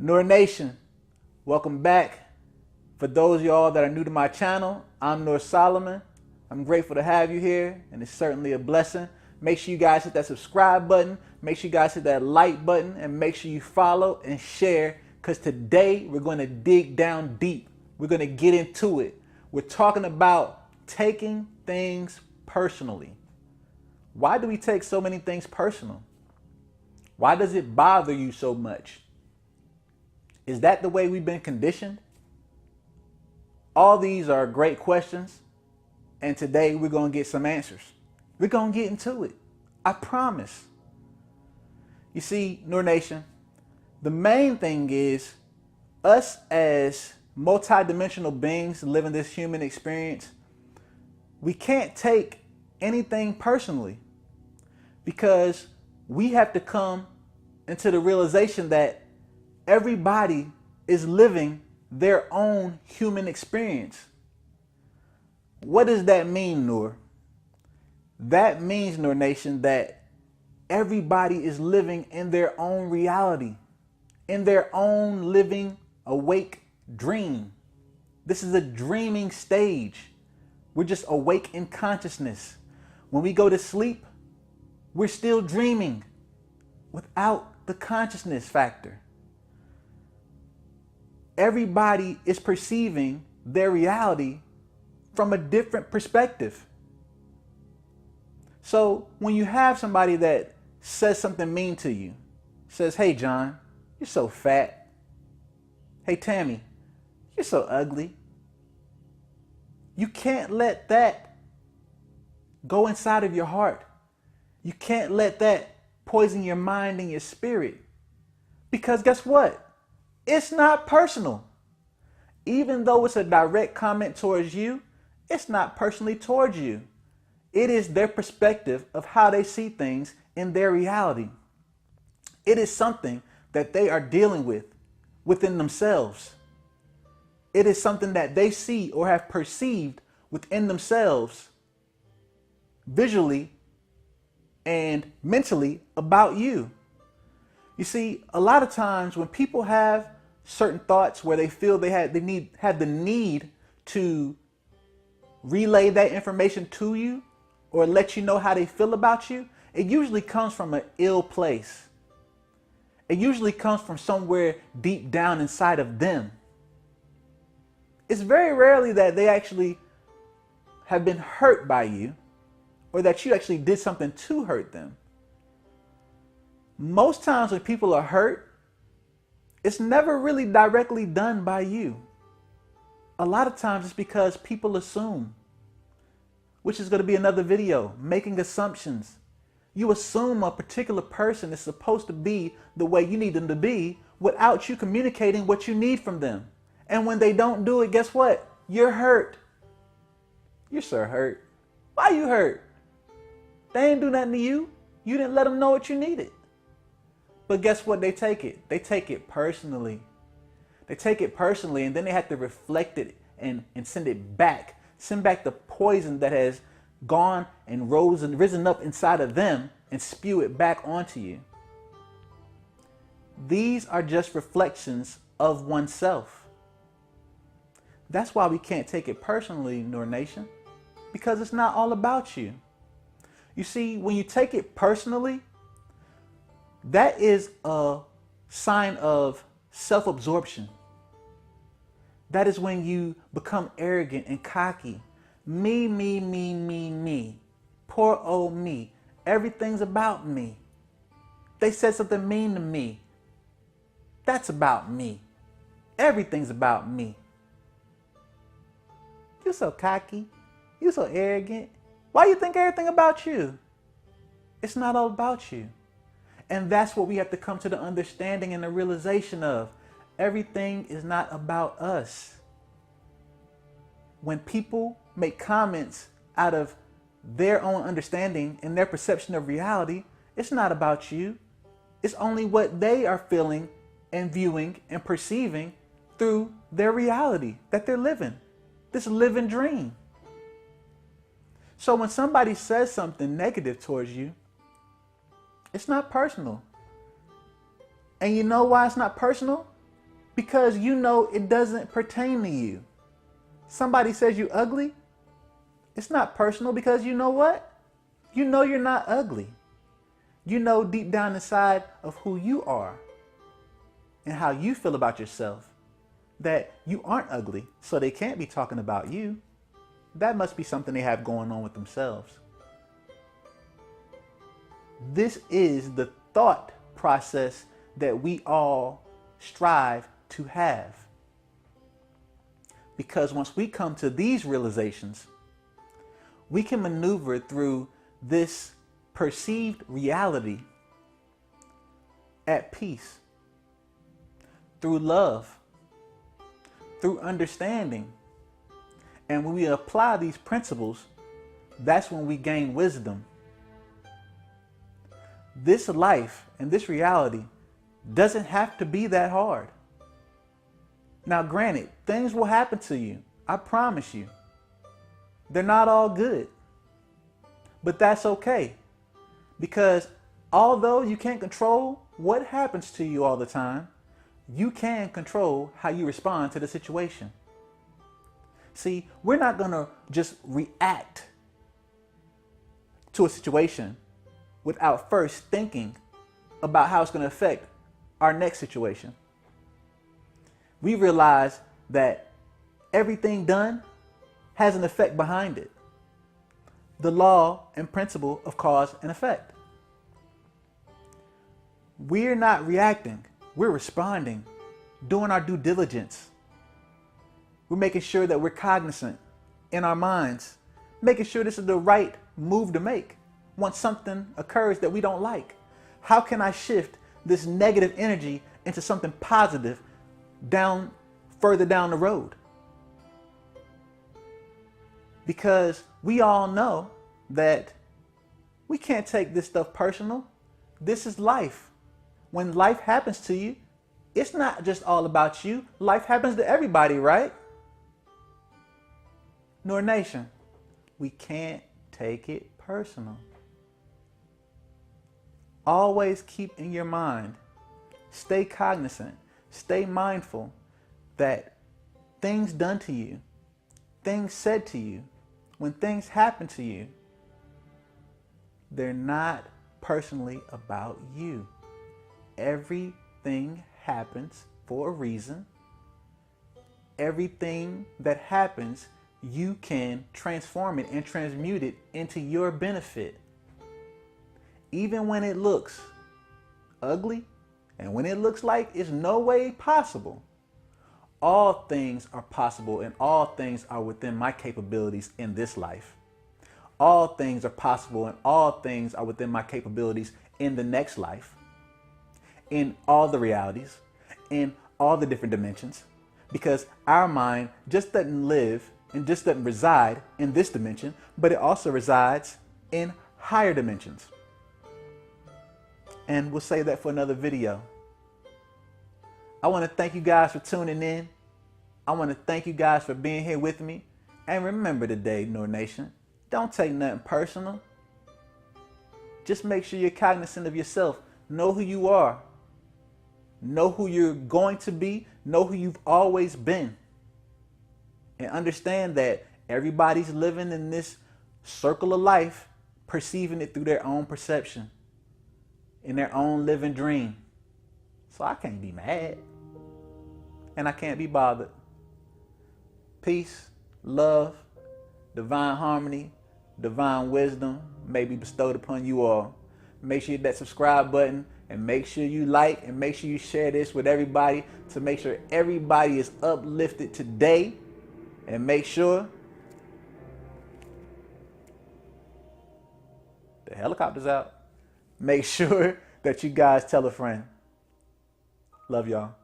Nour Nation, welcome back. For those of y'all that are new to my channel, I'm Nour Solomon. I'm grateful to have you here, and it's certainly a blessing. Make sure you guys hit that subscribe button, make sure you guys hit that like button, and make sure you follow and share, because today we're going to dig down deep. We're going to get into it. We're talking about taking things personally. Why do we take so many things personal? Why does it bother you so much? Is that the way we've been conditioned? All these are great questions, and today we're going to get some answers. We're going to get into it. I promise. You see, Nour Nation, the main thing is us as multidimensional beings living this human experience, we can't take anything personally because we have to come into the realization that everybody is living their own human experience. What does that mean, Nour? That means, Nour Nation, that everybody is living in their own reality, in their own living awake dream. This is a dreaming stage. We're just awake in consciousness. When we go to sleep, we're still dreaming without the consciousness factor. Everybody is perceiving their reality from a different perspective. So when you have somebody that says something mean to you, says, "Hey John, you're so fat. Hey Tammy, you're so ugly," you can't let that go inside of your heart. You can't let that poison your mind and your spirit. Because guess what? It's not personal. Even though it's a direct comment towards you, it's not personally towards you. It is their perspective of how they see things in their reality. It is something that they are dealing with within themselves. It is something that they see or have perceived within themselves, visually and mentally, about you. You see, a lot of times when people have certain thoughts where they feel they have the need to relay that information to you or let you know how they feel about you, it usually comes from an ill place. It usually comes from somewhere deep down inside of them. It's very rarely that they actually have been hurt by you or that you actually did something to hurt them. Most times when people are hurt, it's never really directly done by you. A lot of times it's because people assume, which is going to be another video, making assumptions. You assume a particular person is supposed to be the way you need them to be without you communicating what you need from them. And when they don't do it, guess what? You're hurt. You're so hurt. Why you hurt? They ain't do nothing to you. You didn't let them know what you needed. But guess what? They take it. They take it personally. They take it personally, and then they have to reflect it and send it back. Send back the poison that has gone and risen up inside of them and spew it back onto you. These are just reflections of oneself. That's why we can't take it personally, Nour Nation, because it's not all about you. You see, when you take it personally, that is a sign of self-absorption. That is when you become arrogant and cocky. Me, me, me, me, me. Poor old me. Everything's about me. They said something mean to me. That's about me. Everything's about me. You're so cocky. You're so arrogant. Why do you think everything about you? It's not all about you. And that's what we have to come to the understanding and the realization of. Everything is not about us. When people make comments out of their own understanding and their perception of reality, it's not about you. It's only what they are feeling and viewing and perceiving through their reality that they're living. This living dream. So when somebody says something negative towards you, it's not personal. And you know why it's not personal? because you know it doesn't pertain to you. Somebody says you ugly, it's not personal because you know what? You know you're not ugly. You know deep down inside of who you are and how you feel about yourself that you aren't ugly, so they can't be talking about you. That must be something they have going on with themselves. This is the thought process that we all strive to have. Because once we come to these realizations, we can maneuver through this perceived reality at peace, through love, through understanding. And when we apply these principles, that's when we gain wisdom. This life and this reality doesn't have to be that hard. Now, granted, things will happen to you. I promise you. They're not all good. But that's okay. Because although you can't control what happens to you all the time, you can control how you respond to the situation. See, we're not going to just react to a situation without first thinking about how it's going to affect our next situation. We realize that everything done has an effect behind it. The law and principle of cause and effect. We're not reacting, we're responding, doing our due diligence. We're making sure that we're cognizant in our minds, making sure this is the right move to make once something occurs that we don't like. How can I shift this negative energy into something positive further down the road? Because we all know that we can't take this stuff personal. This is life. When life happens to you, it's not just all about you. Life happens to everybody, right? Nour Nation, we can't take it personal. Always keep in your mind, stay cognizant, stay mindful that things done to you, things said to you, when things happen to you, they're not personally about you. Everything happens for a reason. Everything that happens, you can transform it and transmute it into your benefit. Even when it looks ugly and when it looks like it's no way possible, all things are possible and all things are within my capabilities in this life. All things are possible and all things are within my capabilities in the next life, in all the realities, in all the different dimensions, because our mind just doesn't live and just doesn't reside in this dimension, but it also resides in higher dimensions. And we'll save that for another video. I want to thank you guys for tuning in. I want to thank you guys for being here with me. And remember today, Nour Nation, don't take nothing personal. Just make sure you're cognizant of yourself. Know who you are. Know who you're going to be. Know who you've always been. And understand that everybody's living in this circle of life, perceiving it through their own perception, in their own living dream. So I can't be mad. And I can't be bothered. Peace, love, divine harmony, divine wisdom may be bestowed upon you all. Make sure you hit that subscribe button and make sure you like and make sure you share this with everybody to make sure everybody is uplifted today. And make sure the helicopter's out. Make sure that you guys tell a friend. Love y'all.